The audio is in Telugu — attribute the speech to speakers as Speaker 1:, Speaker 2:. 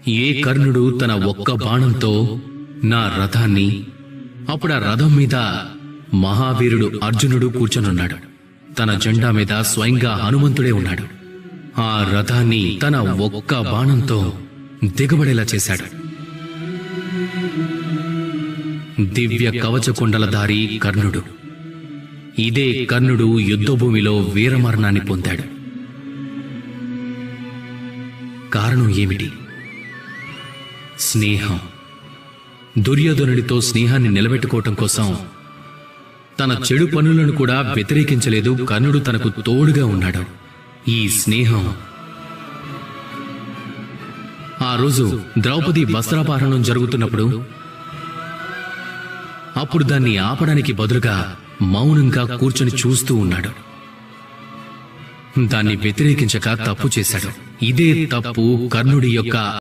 Speaker 1: ఏ కర్ణుడు తన ఒక్క బాణంతో నా రథాన్ని, అప్పుడు ఆ రథం మీద మహావీరుడు అర్జునుడు కూర్చొనున్నాడు. తన జెండా మీద స్వయంగా హనుమంతుడే ఉన్నాడు. ఆ రథాన్ని తన ఒక్క బాణంతో దిగబడేలా చేశాడు. దివ్య కవచకుండలధారి కర్ణుడు. ఇదే కర్ణుడు యుద్ధభూమిలో వీరమరణాన్ని పొందాడు. కారణం ఏమిటి? స్నేహం. దుర్యోధనుడితో స్నేహాన్ని నిలబెట్టుకోవటం కోసం తన చెడు పనులను కూడా వ్యతిరేకించలేదు. కర్ణుడు తనకు తోడుగా ఉన్నాడు. ఈ స్నేహం. ఆ రోజు ద్రౌపది వస్త్రాపహరణం జరుగుతున్నప్పుడు అప్పుడు దాన్ని ఆపడానికి బదులుగా మౌనంగా కూర్చొని చూస్తూ ఉన్నాడు. దాన్ని వ్యతిరేకించక తప్పు చేశాడు. ఇదే తప్పు కర్ణుడి యొక్క